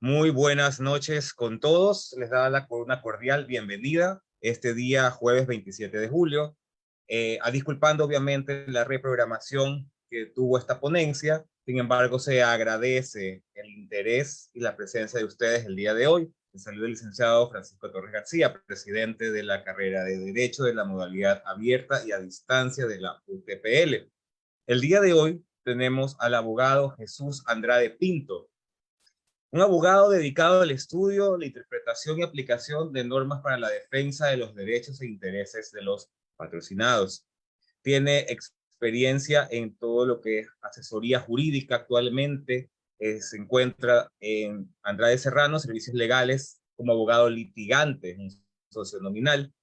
Muy buenas noches con todos. Les da una cordial bienvenida este día jueves 27 de julio. Disculpando obviamente la reprogramación que tuvo esta ponencia. Sin embargo, se agradece el interés y la presencia de ustedes el día de hoy. Les saluda el licenciado Francisco Torres García, presidente de la carrera de Derecho de la modalidad abierta y a distancia de la UTPL. El día de hoy tenemos al abogado Jesús Andrade Pinto, un abogado dedicado al estudio, la interpretación y aplicación de normas para la defensa de los derechos e intereses de los patrocinados. Tiene experiencia en todo lo que es asesoría jurídica actualmente. Se encuentra en Andrade Serrano, Servicios Legales, como abogado litigante, un socio nominal.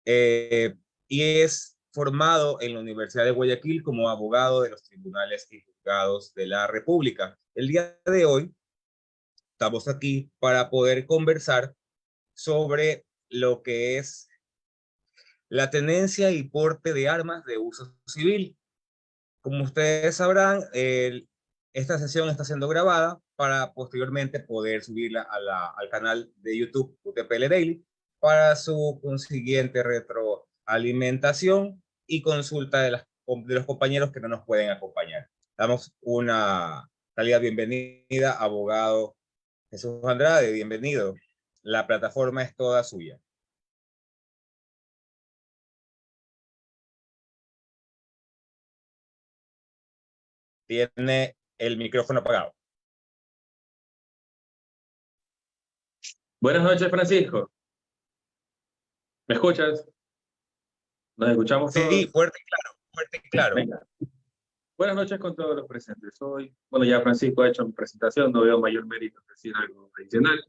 Y es formado en la Universidad de Guayaquil como abogado de los tribunales y juzgados de la República. El día de hoy estamos aquí para poder conversar sobre lo que es la tenencia y porte de armas de uso civil. Como ustedes sabrán, esta sesión está siendo grabada para posteriormente poder subirla al canal de YouTube UTPL Daily para su consiguiente retroalimentación y consulta de los compañeros que no nos pueden acompañar. Damos una cálida bienvenida, abogado Jesús Andrade, bienvenido. La plataforma es toda suya. Tiene el micrófono apagado. Buenas noches, Francisco. ¿Me escuchas? ¿Nos escuchamos todos? Sí, fuerte y claro, fuerte y claro. Venga. Buenas noches con todos los presentes. Hoy, bueno, ya Francisco ha hecho mi presentación, no veo mayor mérito en decir algo adicional.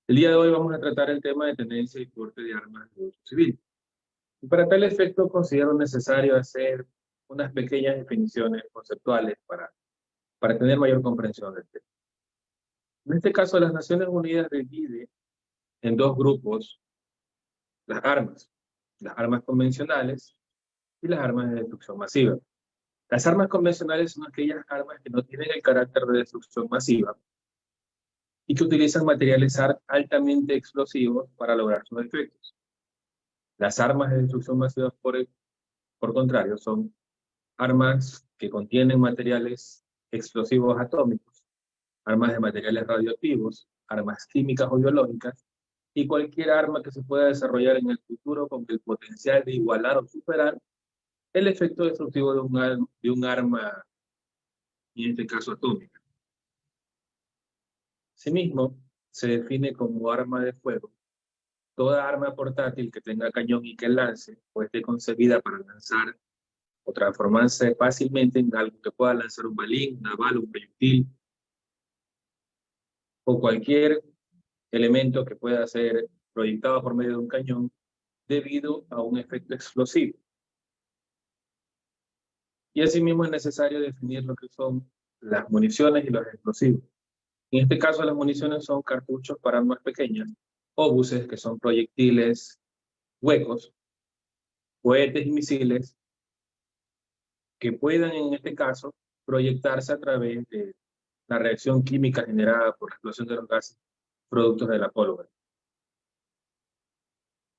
El día de hoy vamos a tratar el tema de tenencia y porte de armas de uso civil. Y para tal efecto considero necesario hacer unas pequeñas definiciones conceptuales para tener mayor comprensión del tema. En este caso, las Naciones Unidas divide en dos grupos las armas convencionales y las armas de destrucción masiva. Las armas convencionales son aquellas armas que no tienen el carácter de destrucción masiva y que utilizan materiales altamente explosivos para lograr sus efectos. Las armas de destrucción masiva, por contrario, son armas que contienen materiales explosivos atómicos, armas de materiales radioactivos, armas químicas o biológicas, y cualquier arma que se pueda desarrollar en el futuro con el potencial de igualar o superar el efecto destructivo de un arma, en este caso atómica. Asimismo, se define como arma de fuego toda arma portátil que tenga cañón y que lance o esté concebida para lanzar o transformarse fácilmente en algo que pueda lanzar un balín, una bala, un proyectil, o cualquier elemento que pueda ser proyectado por medio de un cañón debido a un efecto explosivo. Y asimismo es necesario definir lo que son las municiones y los explosivos. En este caso, las municiones son cartuchos para armas pequeñas, obuses, que son proyectiles huecos, cohetes y misiles, que puedan, en este caso, proyectarse a través de la reacción química generada por la explosión de los gases productos de la pólvora.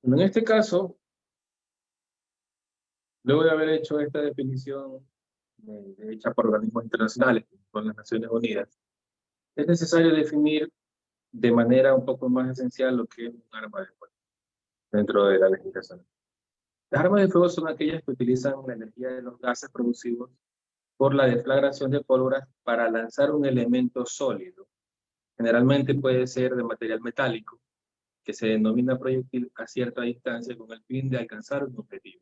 En este caso, luego de haber hecho esta definición hecha por organismos internacionales, como son las Naciones Unidas, es necesario definir de manera un poco más esencial lo que es un arma de fuego dentro de la legislación. Las armas de fuego son aquellas que utilizan la energía de los gases producidos por la deflagración de pólvora para lanzar un elemento sólido. Generalmente puede ser de material metálico, que se denomina proyectil a cierta distancia con el fin de alcanzar un objetivo.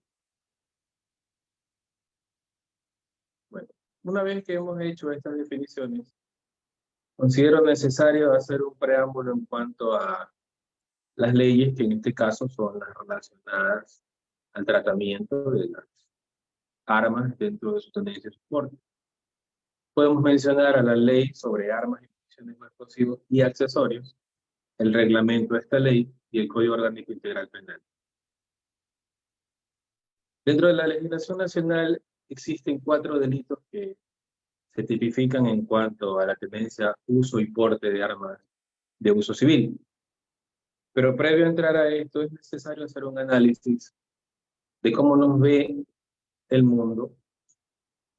Bueno, una vez que hemos hecho estas definiciones, considero necesario hacer un preámbulo en cuanto a las leyes que en este caso son las relacionadas al tratamiento de las armas dentro de su tenencia y su porte. Podemos mencionar a la ley sobre armas y municiones no explosivos y accesorios, el reglamento de esta ley y el Código Orgánico Integral Penal. Dentro de la legislación nacional existen 4 delitos que se tipifican en cuanto a la tenencia, uso y porte de armas de uso civil. Pero previo a entrar a esto es necesario hacer un análisis de cómo nos ve el mundo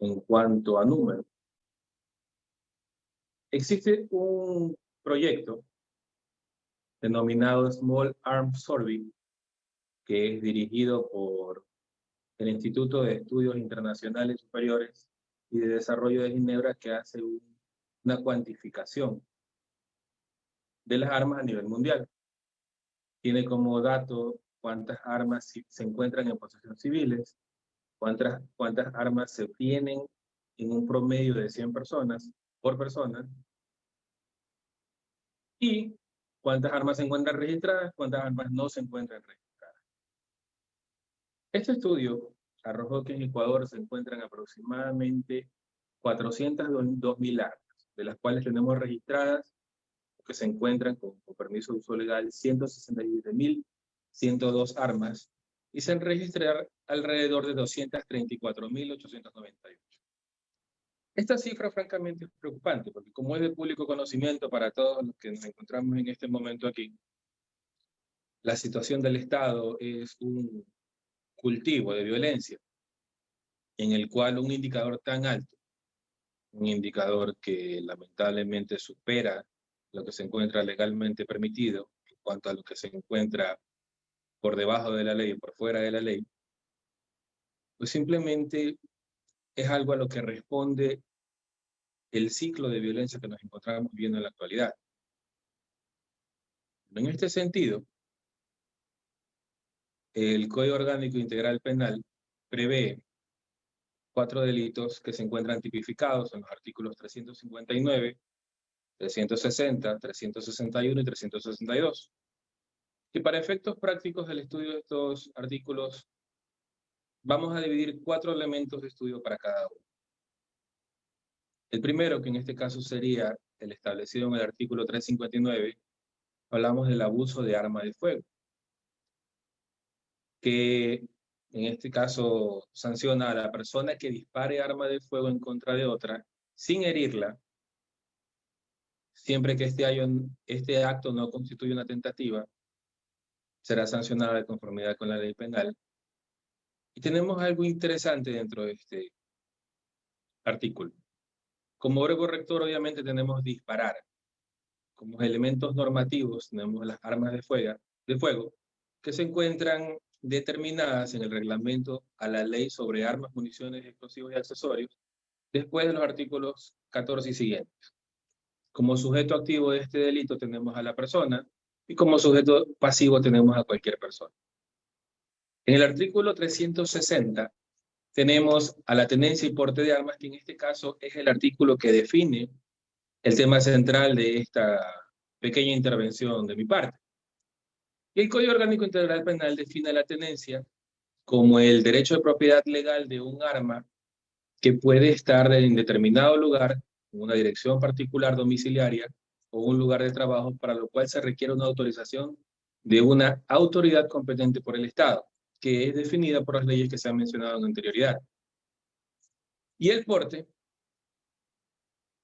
en cuanto a números. Existe un proyecto denominado Small Arms Survey, que es dirigido por el Instituto de Estudios Internacionales Superiores y de Desarrollo de Ginebra, que hace una cuantificación de las armas a nivel mundial. Tiene como dato cuántas armas se encuentran en posesión civiles, cuántas armas se obtienen en un promedio de 100 personas por persona, y cuántas armas se encuentran registradas, cuántas armas no se encuentran registradas. Este estudio arrojó que en Ecuador se encuentran aproximadamente 402.000 armas, de las cuales tenemos registradas, que se encuentran con permiso de uso legal, 167.102 armas, y se han registrado alrededor de 234.898. Esta cifra francamente es preocupante, porque como es de público conocimiento para todos los que nos encontramos en este momento aquí, la situación del Estado es un cultivo de violencia, en el cual un indicador tan alto, un indicador que lamentablemente supera lo que se encuentra legalmente permitido, en cuanto a lo que se encuentra por debajo de la ley o por fuera de la ley, pues simplemente es algo a lo que responde el ciclo de violencia que nos encontramos viviendo en la actualidad. En este sentido, el Código Orgánico Integral Penal prevé 4 delitos que se encuentran tipificados en los artículos 359, 360, 361 y 362. Y para efectos prácticos del estudio de estos artículos, vamos a dividir 4 elementos de estudio para cada uno. El primero, que en este caso sería el establecido en el artículo 359, hablamos del abuso de arma de fuego, que en este caso sanciona a la persona que dispare arma de fuego en contra de otra sin herirla, siempre que este acto no constituya una tentativa, será sancionada de conformidad con la ley penal. Y tenemos algo interesante dentro de este artículo. Como verbo rector, obviamente tenemos disparar. Como elementos normativos tenemos las armas de fuego, que se encuentran determinadas en el reglamento a la ley sobre armas, municiones, explosivos y accesorios, después de los artículos 14 y siguientes. Como sujeto activo de este delito tenemos a la persona, y como sujeto pasivo tenemos a cualquier persona. En el artículo 360 tenemos a la tenencia y porte de armas, que en este caso es el artículo que define el tema central de esta pequeña intervención de mi parte. Y el Código Orgánico Integral Penal define la tenencia como el derecho de propiedad legal de un arma que puede estar en determinado lugar, en una dirección particular domiciliaria o un lugar de trabajo, para lo cual se requiere una autorización de una autoridad competente por el Estado, que es definida por las leyes que se han mencionado en anterioridad. Y el porte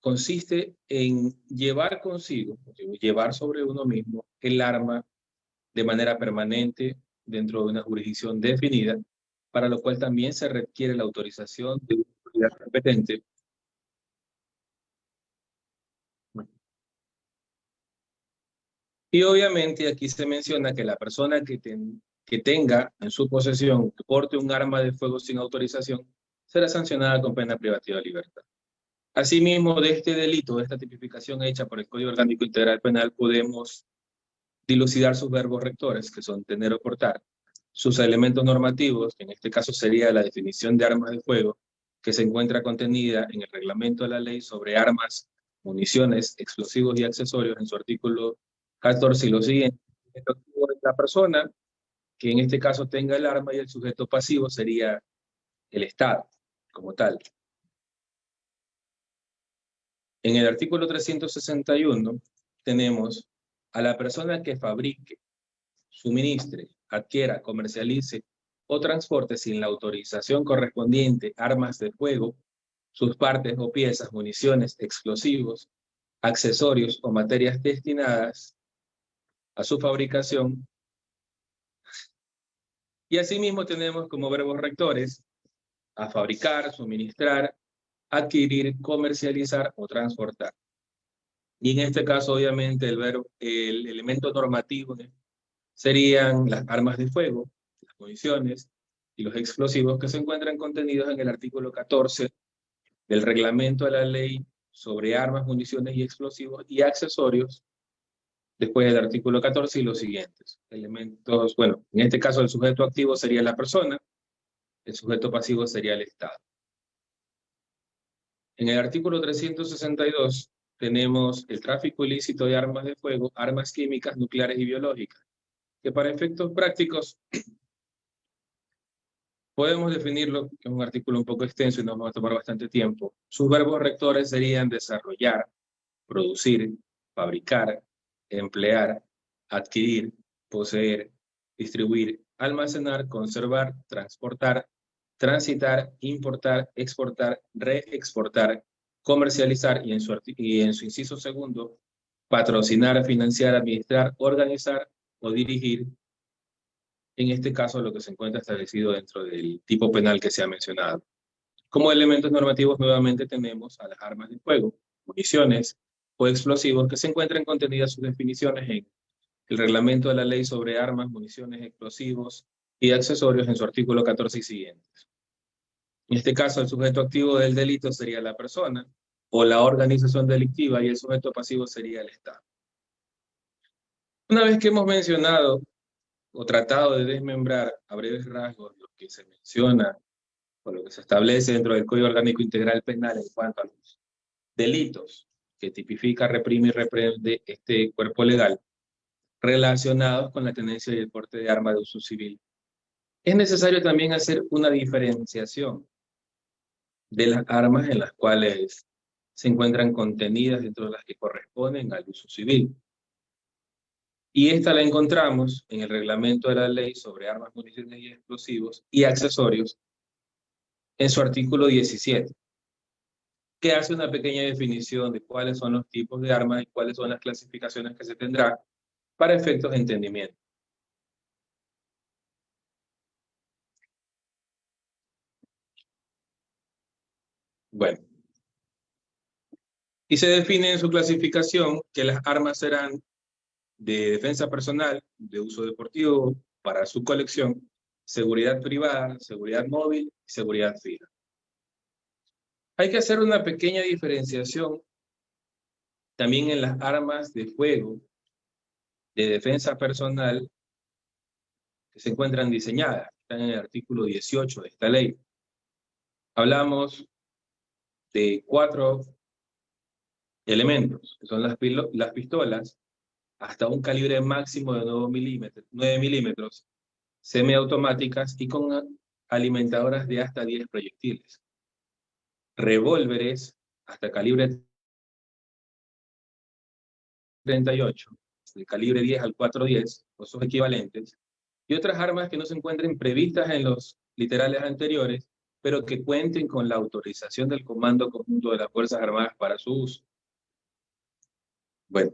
consiste en llevar consigo, llevar sobre uno mismo el arma de manera permanente dentro de una jurisdicción definida, para lo cual también se requiere la autorización de una autoridad competente. Y obviamente aquí se menciona que la persona que tenga en su posesión, que porte un arma de fuego sin autorización, será sancionada con pena privativa de libertad. Asimismo, de este delito, de esta tipificación hecha por el Código Orgánico Integral Penal, podemos dilucidar sus verbos rectores, que son tener o portar, sus elementos normativos, que en este caso sería la definición de armas de fuego, que se encuentra contenida en el reglamento de la ley sobre armas, municiones, explosivos y accesorios en su artículo 14 y lo siguiente. La persona que en este caso tenga el arma, y el sujeto pasivo sería el Estado como tal. En el artículo 361 tenemos a la persona que fabrique, suministre, adquiera, comercialice o transporte sin la autorización correspondiente armas de fuego sus partes o piezas, municiones, explosivos, accesorios o materias destinadas a su fabricación. Y asimismo tenemos como verbos rectores a fabricar, suministrar, adquirir, comercializar o transportar. Y en este caso, obviamente, el elemento normativo serían las armas de fuego, las municiones y los explosivos que se encuentran contenidos en el artículo 14 del reglamento de la ley sobre armas, municiones y explosivos y accesorios, después del artículo 14 y los siguientes. Elementos, bueno, en este caso el sujeto activo sería la persona, el sujeto pasivo sería el Estado. En el artículo 362 tenemos el tráfico ilícito de armas de fuego, armas químicas, nucleares y biológicas, que para efectos prácticos podemos definirlo, que es un artículo un poco extenso y nos va a tomar bastante tiempo. Sus verbos rectores serían desarrollar, producir, fabricar, emplear, adquirir, poseer, distribuir, almacenar, conservar, transportar, transitar, importar, exportar, reexportar, comercializar y en su inciso segundo, patrocinar, financiar, administrar, organizar o dirigir, en este caso lo que se encuentra establecido dentro del tipo penal que se ha mencionado. Como elementos normativos nuevamente tenemos a las armas de fuego, municiones o explosivos que se encuentran contenidas sus definiciones en el reglamento de la ley sobre armas, municiones, explosivos y accesorios en su artículo 14 y siguientes. En este caso, el sujeto activo del delito sería la persona o la organización delictiva y el sujeto pasivo sería el Estado. Una vez que hemos mencionado o tratado de desmembrar a breves rasgos lo que se menciona o lo que se establece dentro del Código Orgánico Integral Penal en cuanto a los delitos que tipifica, reprime y reprende este cuerpo legal relacionados con la tenencia y el porte de arma de uso civil, es necesario también hacer una diferenciación de las armas en las cuales se encuentran contenidas dentro de las que corresponden al uso civil. Y esta la encontramos en el reglamento de la ley sobre armas, municiones y explosivos y accesorios en su artículo 17, que hace una pequeña definición de cuáles son los tipos de armas y cuáles son las clasificaciones que se tendrá para efectos de entendimiento. Bueno, y se define en su clasificación que las armas serán de defensa personal, de uso deportivo, para su colección, seguridad privada, seguridad móvil y seguridad fija. Hay que hacer una pequeña diferenciación también en las armas de fuego de defensa personal que se encuentran diseñadas, están en el artículo 18 de esta ley. Hablamos de 4 elementos, que son las pistolas, hasta un calibre máximo de 9 milímetros, semiautomáticas y con alimentadoras de hasta 10 proyectiles. Revólveres hasta calibre 38, de calibre 10 al 410, o sus equivalentes, y otras armas que no se encuentren previstas en los literales anteriores, pero que cuenten con la autorización del Comando Conjunto de las Fuerzas Armadas para su uso. Bueno,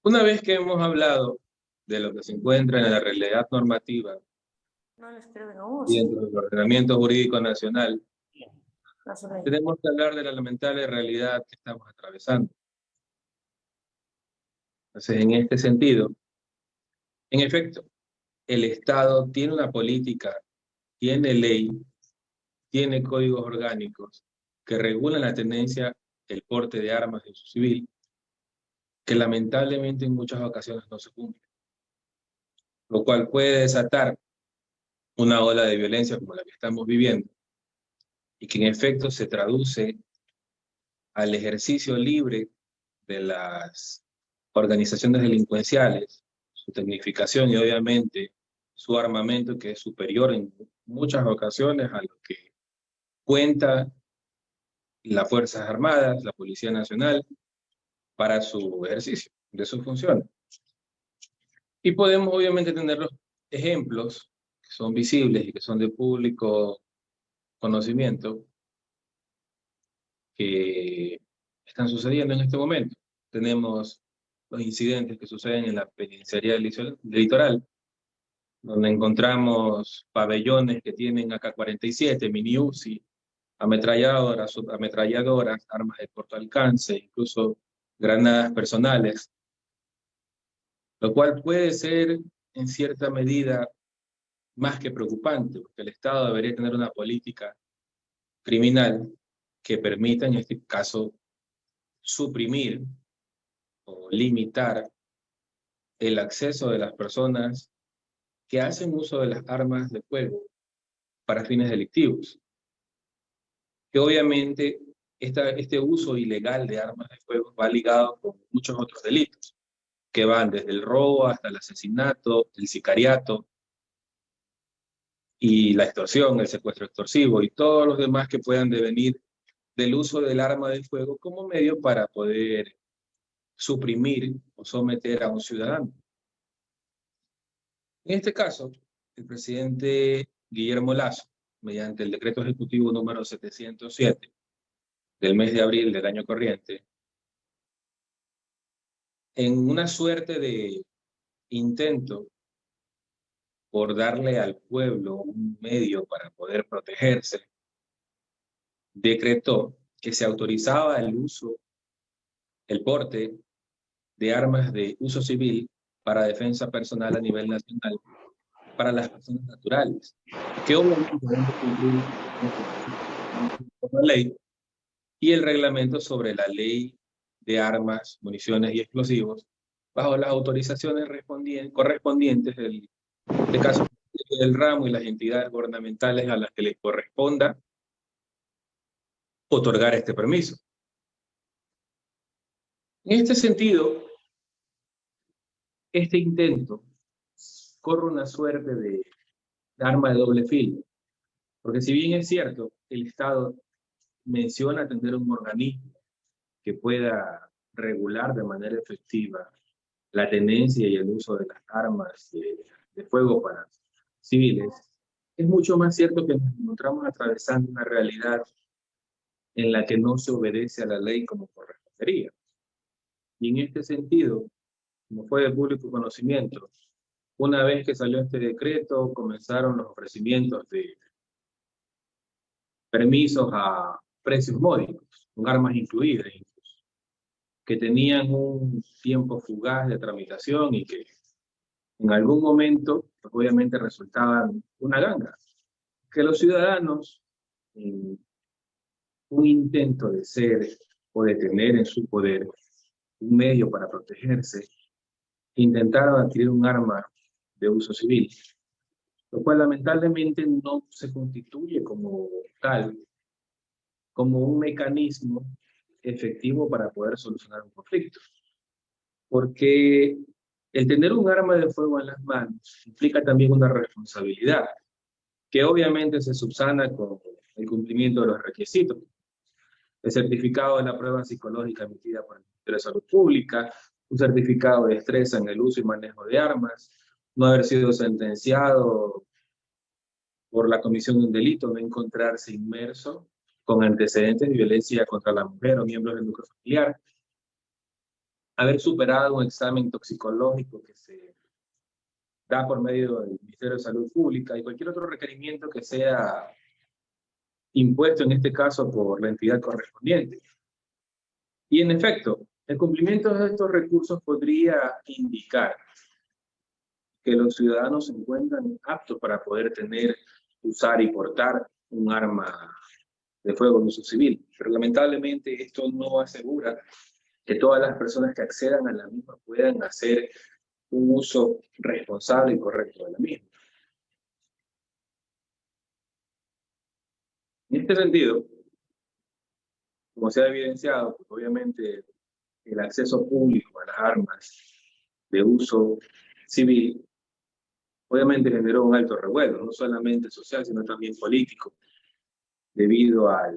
una vez que hemos hablado de lo que se encuentra en la realidad normativa y dentro del ordenamiento jurídico nacional, tenemos que hablar de la lamentable realidad que estamos atravesando. Entonces, en este sentido, en efecto, el Estado tiene una política, tiene ley, tiene códigos orgánicos que regulan la tenencia, el porte de armas de uso civil, que lamentablemente en muchas ocasiones no se cumple, lo cual puede desatar una ola de violencia como la que estamos viviendo, y que en efecto se traduce al ejercicio libre de las organizaciones delincuenciales, su tecnificación y obviamente su armamento, que es superior en muchas ocasiones a lo que cuenta las Fuerzas Armadas, la Policía Nacional, para su ejercicio de sus funciones. Y podemos obviamente tener los ejemplos que son visibles y que son de público conocimiento, que están sucediendo en este momento. Tenemos los incidentes que suceden en la penitenciaría del Litoral, donde encontramos pabellones que tienen AK-47, mini Uzi, ametralladoras, subametralladoras, armas de corto alcance, incluso granadas personales, lo cual puede ser en cierta medida más que preocupante, porque el Estado debería tener una política criminal que permita en este caso suprimir o limitar el acceso de las personas que hacen uso de las armas de fuego para fines delictivos. Que obviamente este uso ilegal de armas de fuego va ligado con muchos otros delitos, que van desde el robo hasta el asesinato, el sicariato, y la extorsión, el secuestro extorsivo, y todos los demás que puedan devenir del uso del arma de fuego como medio para poder suprimir o someter a un ciudadano. En este caso, el presidente Guillermo Lasso, mediante el decreto ejecutivo número 707 del mes de abril del año corriente, en una suerte de intento por darle al pueblo un medio para poder protegerse, decretó que se autorizaba el uso, el porte de armas de uso civil para defensa personal a nivel nacional para las personas naturales, que obviamente deben de cumplir la ley y el reglamento sobre la ley de armas, municiones y explosivos, bajo las autorizaciones correspondientes de caso del ramo y las entidades gubernamentales a las que les corresponda otorgar este permiso. En este sentido, este intento corre una suerte de arma de doble filo, porque si bien es cierto, el Estado menciona tener un organismo que pueda regular de manera efectiva la tenencia y el uso de las armas de fuego para civiles, es mucho más cierto que nos encontramos atravesando una realidad en la que no se obedece a la ley como correspondería. Y en este sentido, como fue de público conocimiento, una vez que salió este decreto, comenzaron los ofrecimientos de permisos a precios módicos, con armas incluidas incluso, que tenían un tiempo fugaz de tramitación y que en algún momento, pues obviamente resultaban una ganga. Que los ciudadanos, en un intento de ser o de tener en su poder un medio para protegerse, intentaron adquirir un arma de uso civil, lo cual lamentablemente no se constituye como tal, como un mecanismo efectivo para poder solucionar un conflicto. Porque el tener un arma de fuego en las manos implica también una responsabilidad, que obviamente se subsana con el cumplimiento de los requisitos. El certificado de la prueba psicológica emitida por el Ministerio de Salud Pública, un certificado de destreza en el uso y manejo de armas, no haber sido sentenciado por la comisión de un delito, no encontrarse inmerso con antecedentes de violencia contra la mujer o miembros del núcleo familiar, haber superado un examen toxicológico que se da por medio del Ministerio de Salud Pública y cualquier otro requerimiento que sea impuesto en este caso por la entidad correspondiente. Y en efecto, el cumplimiento de estos recursos podría indicar que los ciudadanos se encuentran aptos para poder tener, usar y portar un arma de fuego de uso civil. Pero lamentablemente esto no asegura que todas las personas que accedan a la misma puedan hacer un uso responsable y correcto de la misma. En este sentido, como se ha evidenciado, pues obviamente el acceso público a las armas de uso civil obviamente generó un alto revuelo, no solamente social, sino también político, debido a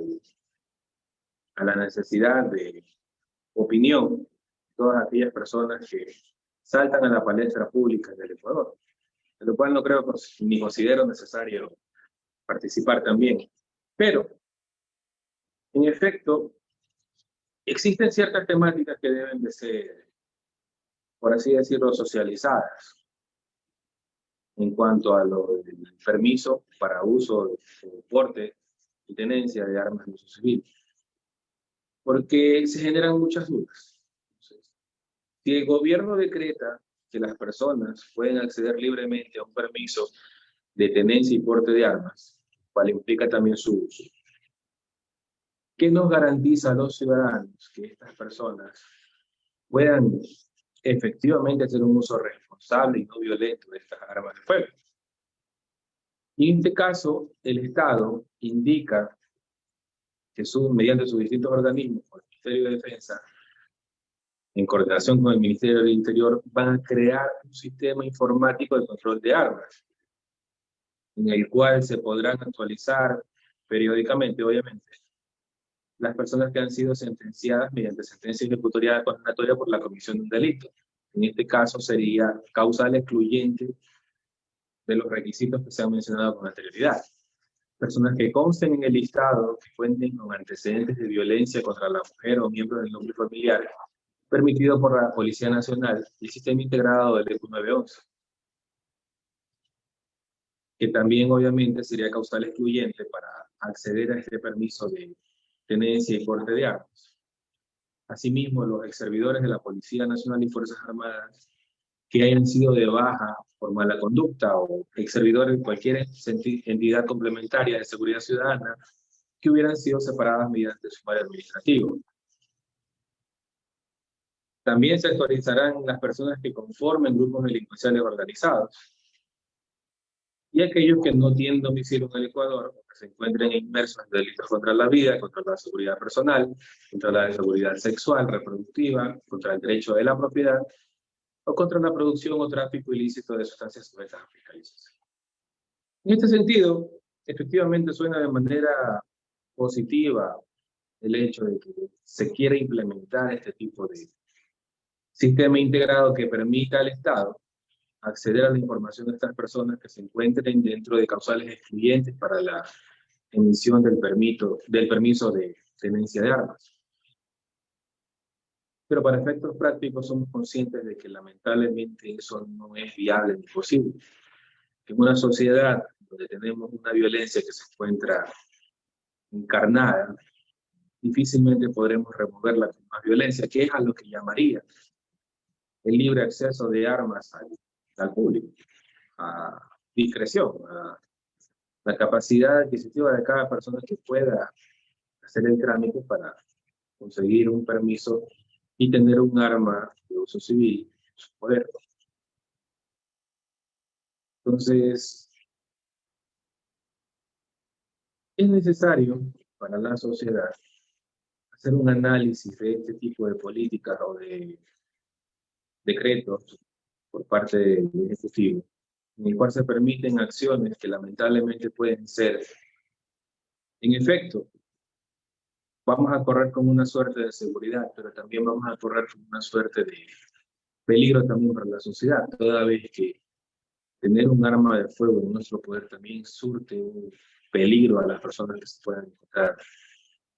la necesidad de opinión de todas aquellas personas que saltan a la palestra pública del Ecuador, de lo cual no creo ni considero necesario participar también. Pero, en efecto, Existen ciertas temáticas que deben de ser, por así decirlo, socializadas en cuanto a lo del permiso para uso, porte y tenencia de armas de uso civil, porque se generan muchas dudas. Entonces, si el gobierno decreta que las personas pueden acceder libremente a un permiso de tenencia y porte de armas, cual implica también su uso, ¿qué nos garantiza a los ciudadanos que estas personas puedan efectivamente hacer un uso responsable y no violento de estas armas de fuego? Y en este caso, el Estado indica que mediante sus distintos organismos, como el Ministerio de Defensa, en coordinación con el Ministerio del Interior, van a crear un sistema informático de control de armas, en el cual se podrán actualizar periódicamente, obviamente, las personas que han sido sentenciadas mediante sentencia ejecutoria condenatoria por la comisión de un delito. En este caso sería causal excluyente de los requisitos que se han mencionado con anterioridad. Personas que consten en el listado, que cuenten con antecedentes de violencia contra la mujer o miembros del núcleo familiar, permitido por la Policía Nacional y el Sistema Integrado del ECU 911, que también obviamente sería causal excluyente para acceder a este permiso de tenencia y porte de armas. Asimismo, los exservidores de la Policía Nacional y Fuerzas Armadas que hayan sido de baja por mala conducta o exservidores de cualquier entidad complementaria de seguridad ciudadana que hubieran sido separadas mediante sumario administrativo. También se actualizarán las personas que conformen grupos delincuenciales organizados y aquellos que no tienen domicilio en el Ecuador o que se encuentren inmersos en delitos contra la vida, contra la seguridad personal, contra la seguridad sexual, reproductiva, contra el derecho de la propiedad o contra la producción o tráfico ilícito de sustancias sujetas a fiscalización. En este sentido, efectivamente suena de manera positiva el hecho de que se quiera implementar este tipo de sistema integrado que permita al Estado acceder a la información de estas personas que se encuentren dentro de causales excluyentes para la emisión del permiso de tenencia de armas. Pero para efectos prácticos somos conscientes de que lamentablemente eso no es viable ni posible. En una sociedad donde tenemos una violencia que se encuentra encarnada, difícilmente podremos removerla con más violencia, que es a lo que llamaría el libre acceso de armas al público, a discreción, a la capacidad adquisitiva de cada persona que pueda hacer el trámite para conseguir un permiso y tener un arma de uso civil en su poder. Entonces, es necesario para la sociedad hacer un análisis de este tipo de políticas o de decretos por parte del Ejecutivo, en el cual se permiten acciones que lamentablemente pueden ser, en efecto, vamos a correr con una suerte de seguridad, pero también vamos a correr con una suerte de peligro también para la sociedad, toda vez que tener un arma de fuego en nuestro poder también surte un peligro a las personas que se puedan encontrar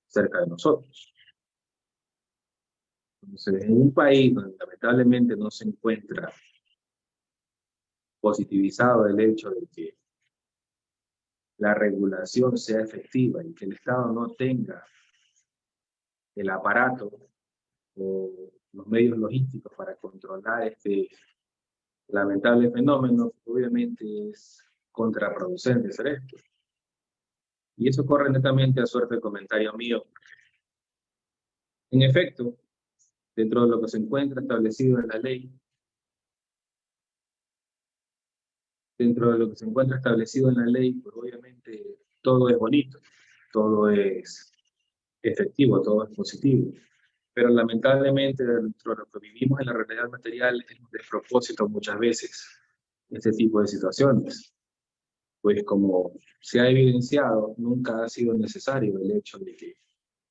cerca de nosotros. Entonces, en un país donde lamentablemente no se encuentra positivizado el hecho de que la regulación sea efectiva y que el Estado no tenga el aparato o los medios logísticos para controlar este lamentable fenómeno, obviamente es contraproducente hacer esto. Y eso corre netamente a suerte de comentario mío. En efecto, dentro de lo que se encuentra establecido en la ley, pues obviamente todo es bonito, todo es efectivo, todo es positivo. Pero lamentablemente dentro de lo que vivimos en la realidad material es un despropósito muchas veces este tipo de situaciones. Pues como se ha evidenciado, nunca ha sido necesario el hecho de que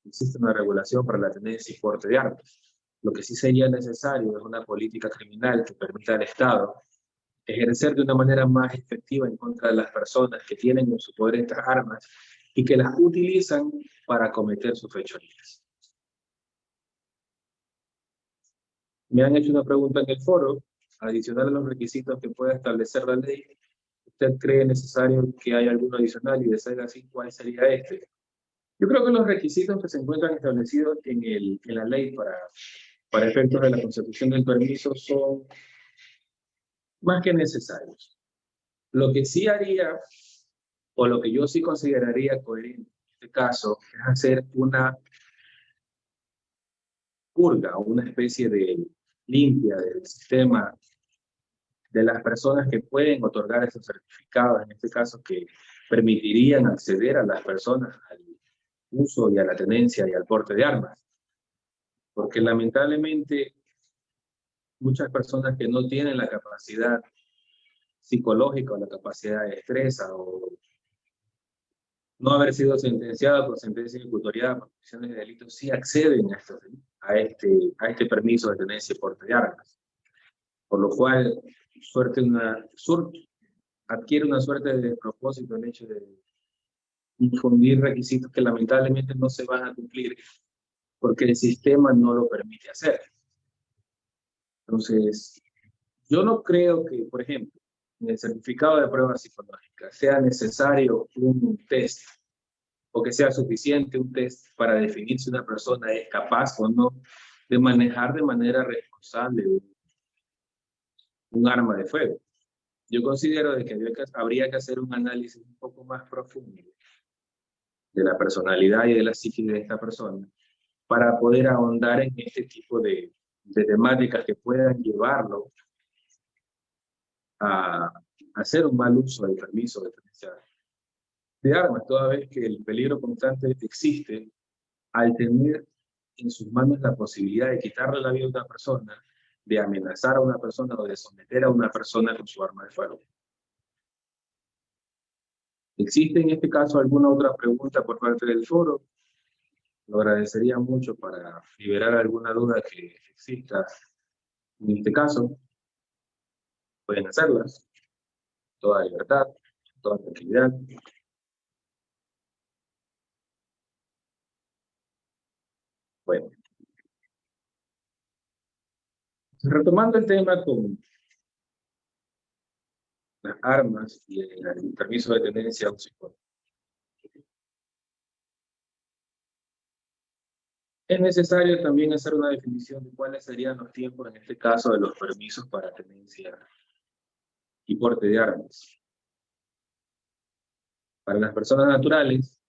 existe una regulación para la tenencia y porte de armas. Lo que sí sería necesario es una política criminal que permita al Estado ejercer de una manera más efectiva en contra de las personas que tienen en su poder estas armas y que las utilizan para cometer sus fechorías. Me han hecho una pregunta en el foro, adicional a los requisitos que pueda establecer la ley. ¿Usted cree necesario que haya alguno adicional y de ser así, cuál sería este? Yo creo que los requisitos que se encuentran establecidos en la ley para efectos de la consecución del permiso son más que necesarios. Lo que sí haría, o lo que yo sí consideraría coherente en este caso, es hacer una purga o una especie de limpia del sistema de las personas que pueden otorgar esos certificados, en este caso que permitirían acceder a las personas al uso y a la tenencia y al porte de armas. Porque lamentablemente muchas personas que no tienen la capacidad psicológica o la capacidad de destreza o no haber sido sentenciadas por sentencia ejecutoriada por comisiones de delitos sí acceden a este permiso de tenencia y porte de armas. Por lo cual adquiere una suerte de despropósito el hecho de infundir requisitos que lamentablemente no se van a cumplir porque el sistema no lo permite hacer. Entonces, yo no creo que, por ejemplo, en el certificado de prueba psicológica sea necesario un test o que sea suficiente un test para definir si una persona es capaz o no de manejar de manera responsable un arma de fuego. Yo considero de que habría que hacer un análisis un poco más profundo de la personalidad y de la psique de esta persona para poder ahondar en este tipo de temáticas que puedan llevarlo a hacer un mal uso del permiso de tenencia de armas, toda vez que el peligro constante existe al tener en sus manos la posibilidad de quitarle la vida a una persona, de amenazar a una persona o de someter a una persona con su arma de fuego. ¿Existe en este caso alguna otra pregunta por parte del foro? Lo agradecería mucho para liberar alguna duda que exista en este caso. Pueden hacerlas. Toda libertad, toda tranquilidad. Bueno. Retomando el tema con las armas y el permiso de tenencia psicológica. Es necesario también hacer una definición de cuáles serían los tiempos, en este caso, de los permisos para tenencia y porte de armas. Para las personas naturales,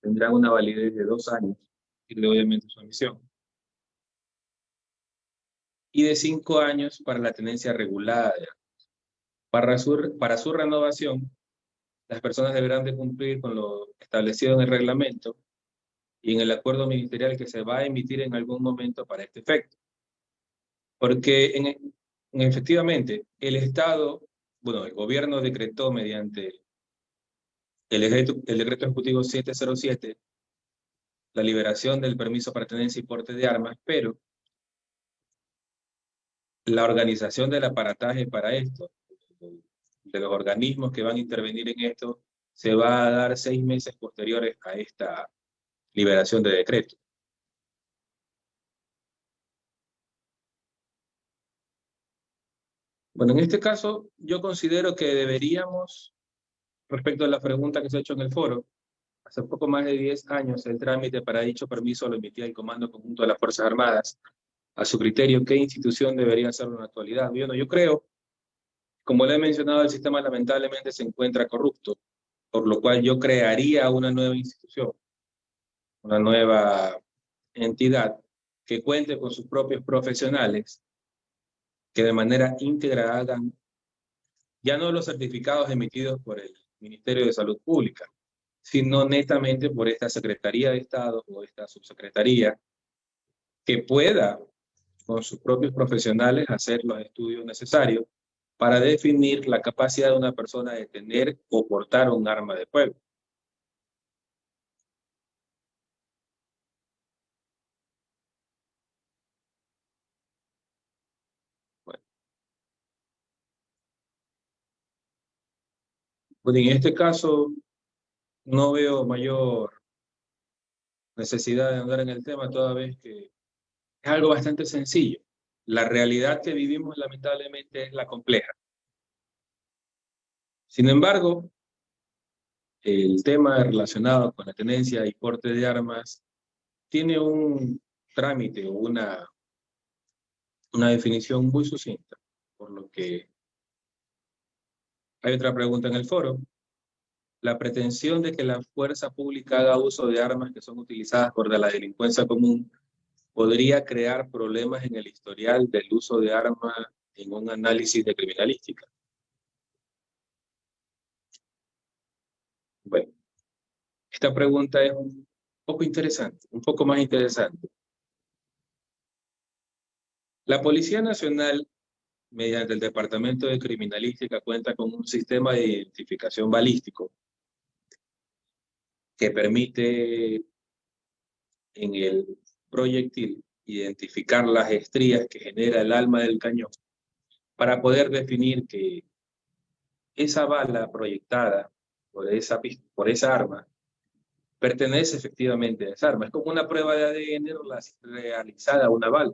tendrán una validez de 2 años, y obviamente su emisión. Y de 5 años para la tenencia regulada de armas. Para su renovación, las personas deberán de cumplir con lo establecido en el reglamento y en el acuerdo ministerial que se va a emitir en algún momento para este efecto. Porque efectivamente el Estado, bueno, el gobierno decretó mediante el decreto ejecutivo 707 la liberación del permiso para tenencia y porte de armas, pero la organización del aparataje para esto, de los organismos que van a intervenir en esto, se va a dar 6 meses posteriores a esta liberación de decreto. Bueno, en este caso, yo considero que deberíamos, respecto a la pregunta que se ha hecho en el foro, hace poco más de 10 años el trámite para dicho permiso lo emitía el Comando Conjunto de las Fuerzas Armadas. A su criterio, ¿qué institución debería hacerlo en la actualidad? Bueno, yo creo, como le he mencionado, el sistema lamentablemente se encuentra corrupto, por lo cual yo crearía una nueva institución, una nueva entidad que cuente con sus propios profesionales que de manera íntegra hagan ya no los certificados emitidos por el Ministerio de Salud Pública, sino netamente por esta Secretaría de Estado o esta subsecretaría que pueda con sus propios profesionales hacer los estudios necesarios para definir la capacidad de una persona de tener o portar un arma de fuego. Bueno, en este caso no veo mayor necesidad de andar en el tema, toda vez que es algo bastante sencillo. la realidad que vivimos lamentablemente es la compleja. Sin embargo, el tema relacionado con la tenencia y porte de armas tiene un trámite o una definición muy sucinta, por lo que hay otra pregunta en el foro. La pretensión de que la fuerza pública haga uso de armas que son utilizadas por la delincuencia común podría crear problemas en el historial del uso de armas en un análisis de criminalística. Bueno, esta pregunta es un poco interesante, un poco más interesante. La Policía Nacional, mediante el Departamento de Criminalística, cuenta con un sistema de identificación balístico que permite en el proyectil identificar las estrías que genera el alma del cañón para poder definir que esa bala proyectada por esa arma pertenece efectivamente a esa arma. Es como una prueba de ADN realizada a una bala.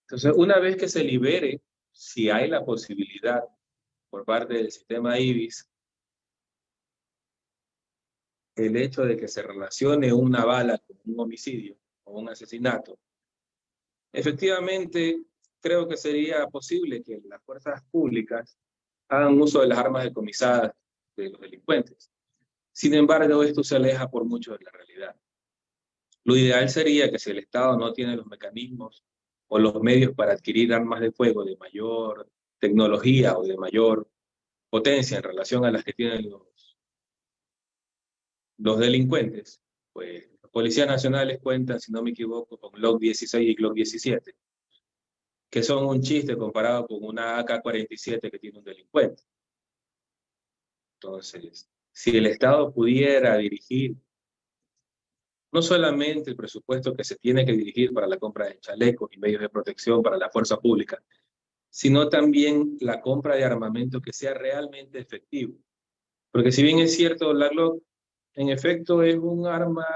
Entonces, una vez que se libere, si hay la posibilidad por parte del sistema IBIS, el hecho de que se relacione una bala con un homicidio o un asesinato, efectivamente creo que sería posible que las fuerzas públicas hagan uso de las armas decomisadas de los delincuentes. Sin embargo, esto se aleja por mucho de la realidad. Lo ideal sería que si el Estado no tiene los mecanismos o los medios para adquirir armas de fuego de mayor tecnología o de mayor potencia en relación a las que tienen los delincuentes, pues los policías nacionales cuentan, si no me equivoco, con Glock 16 y Glock 17, que son un chiste comparado con una AK-47 que tiene un delincuente. Entonces, si el Estado pudiera dirigir no solamente el presupuesto que se tiene que dirigir para la compra de chalecos y medios de protección para la fuerza pública, sino también la compra de armamento que sea realmente efectivo. Porque si bien es cierto, la Glock en efecto es un arma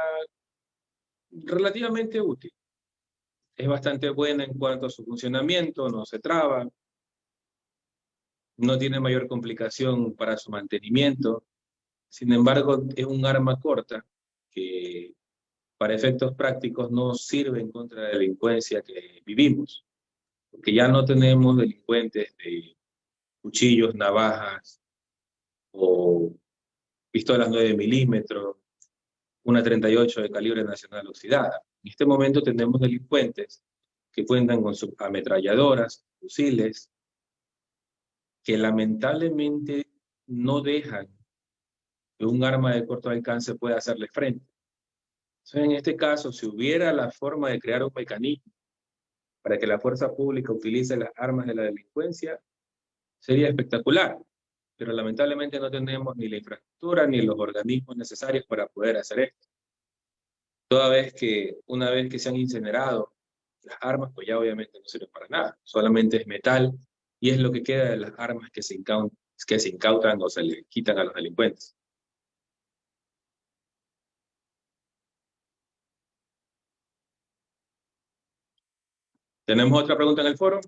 relativamente útil. Es bastante buena en cuanto a su funcionamiento, no se traba, no tiene mayor complicación para su mantenimiento. Sin embargo, es un arma corta que para efectos prácticos no sirve en contra de la delincuencia que vivimos. Porque ya no tenemos delincuentes de cuchillos, navajas o pistolas 9 milímetros, una 38 de calibre nacional oxidada. En este momento tenemos delincuentes que cuentan con sus ametralladoras, fusiles, que lamentablemente no dejan que un arma de corto alcance pueda hacerle frente. Entonces, en este caso, si hubiera la forma de crear un mecanismo para que la fuerza pública utilice las armas de la delincuencia, sería espectacular. Pero lamentablemente no tenemos ni la infraestructura ni los organismos necesarios para poder hacer esto. Toda vez que, una vez que se han incinerado las armas, pues ya obviamente no sirven para nada. Solamente es metal y es lo que queda de las armas que se incautan o se le quitan a los delincuentes. ¿Tenemos otra pregunta en el foro?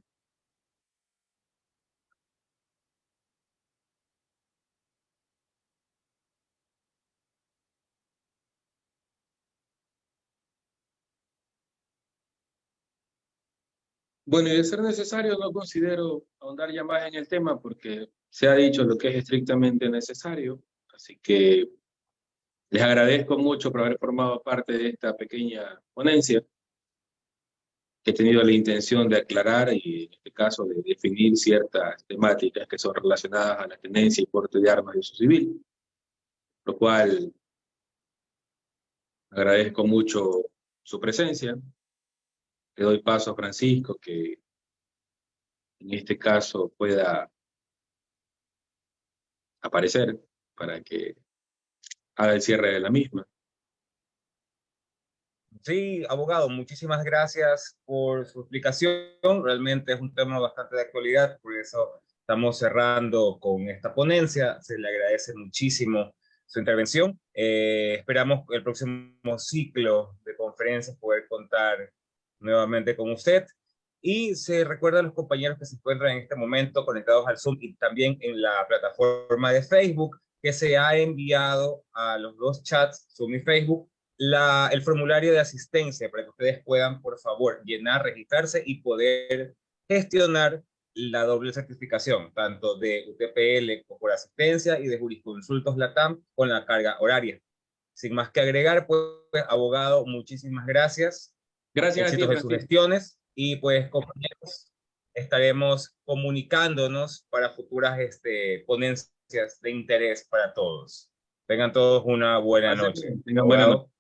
Bueno, y de ser necesario, no considero ahondar ya más en el tema porque se ha dicho lo que es estrictamente necesario. Así que les agradezco mucho por haber formado parte de esta pequeña ponencia, que he tenido la intención de aclarar y en este caso de definir ciertas temáticas que son relacionadas a la tenencia y porte de armas de uso civil, lo cual agradezco mucho su presencia. Le doy paso a Francisco, que en este caso pueda aparecer para que haga el cierre de la misma. Sí, abogado, muchísimas gracias por su explicación. Realmente es un tema bastante de actualidad, por eso estamos cerrando con esta ponencia. Se le agradece muchísimo su intervención. Esperamos el próximo ciclo de conferencias poder contar nuevamente con usted. Y se recuerda a los compañeros que se encuentran en este momento conectados al Zoom y también en la plataforma de Facebook, que se ha enviado a los dos chats, Zoom y Facebook, el formulario de asistencia para que ustedes puedan, por favor, llenar, registrarse y poder gestionar la doble certificación, tanto de UTPL por asistencia y de jurisconsultos LATAM con la carga horaria. Sin más que agregar, pues, abogado, muchísimas gracias. Gracias a ti, Éxitos en sus Francisco. gestiones y pues, compañeros, estaremos comunicándonos para futuras ponencias de interés para todos. Tengan todos una buena noche. Tengan buena noche. Abogado.